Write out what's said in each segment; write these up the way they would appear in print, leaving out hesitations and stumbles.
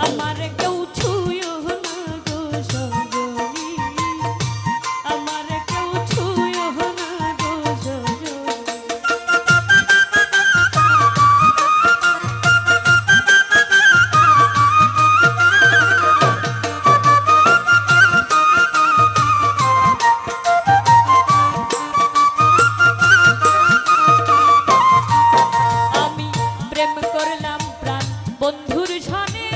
আমার কেউ ছুঁয়ো না গো সজনী, আমার কেউ ছুঁয়ো না গো সজনী। আমি প্রেম করলাম প্রাণ বন্ধুর সনে,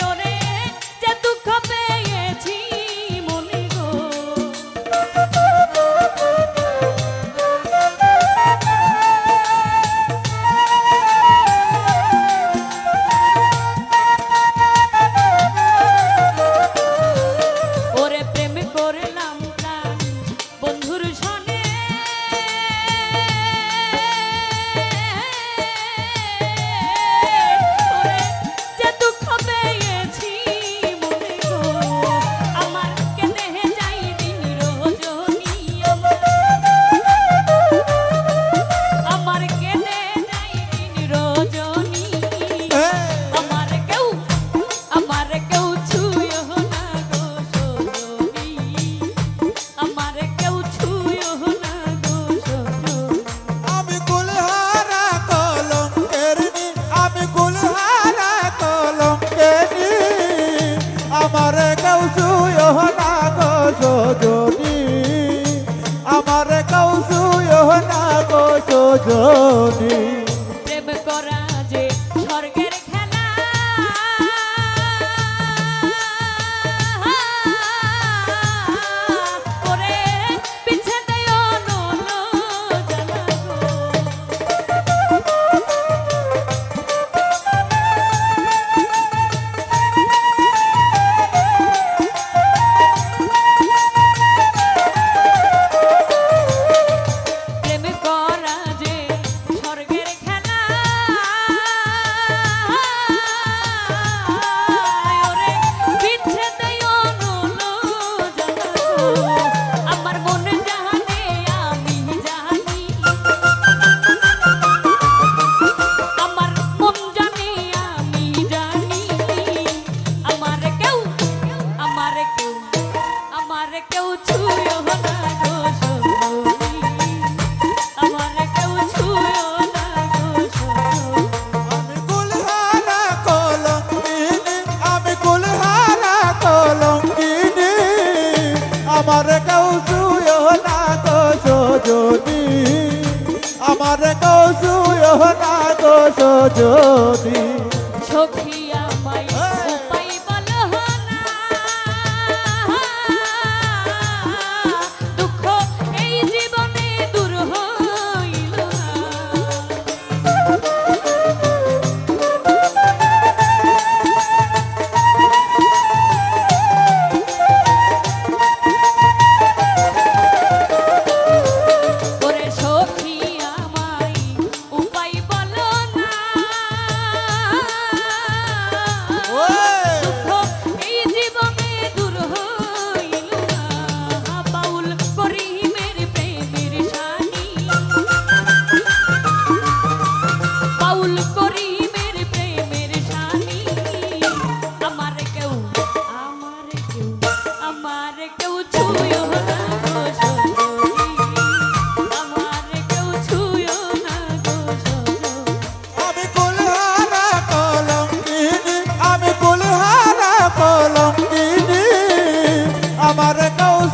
ওরে যে দুঃখ পেয়েছি মনে গো, ওরে প্রেম করলাম প্রাণ বন্ধুর সনে, ওরে যে দুঃখ পেয়েছি মনে গো, আমার কেঁদে যাই দিন রজনী, আমার কেঁদে যাই দিন রজনী, আমার কেউ ছুঁয়ো না গো সজনী, আমার কেউ ছুঁয়ো না গো সজনী। আমি কুলহারা কলঙ্কেরনি, আমি কুলহারা কলঙ্কেরনি, আমার কেউ ছুঁয়ো না গো সজনী, আমার কেউ ছুঁয়ো না গো সজনী। প্রেম করা যে স্বর্গের খেলা, ওরে পিছে দেও নন জ্বালা গো। প্রেম করা যে স্বর্গের খেলা, ওরে পিছে দেও নন জ্বালা গো। আমার মন জানে আমি জানি, আমার মন জানে আমি জানি, আমার কেউ ছুঁয়ো না গো সজনী, আমার কেউ ছুঁয়ো না গো সজনী। আমি কুলহারা কলঙ্কিনী, আমি কুলহারা কলঙ্কিনী, আমার কেউ ছুঁয়ো না গো সজনী, আমার কেউ ছুঁয়ো না গো সজনী। সখী আমায় উপায় বলো না, দুঃখ এই জীবনে দূর হইল না। ওরে সখী আমায় উপায় বলো না, যদি আমার কেউ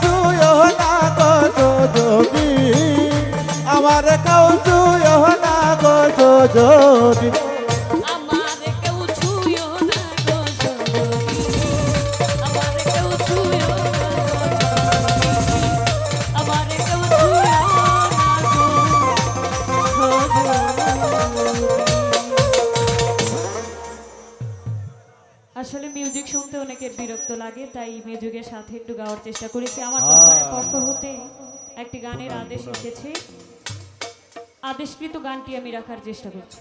ছুঁয়ো না গো সজনী, আমার কেউ ছুঁয়ো না গো সজনী, আমার কেউ ছুঁয়ো না গো সজনী। আসলে মিউজিক শুনতে অনেকের বিরক্ত লাগে, তাই মিউজিকের সাথে একটু গাওয়ার চেষ্টা করেছি। আমার দরবারের পক্ষ হতে একটি গানের আদেশ এসেছে, আদেশকৃত গানটি আমি রাখার চেষ্টা করছি।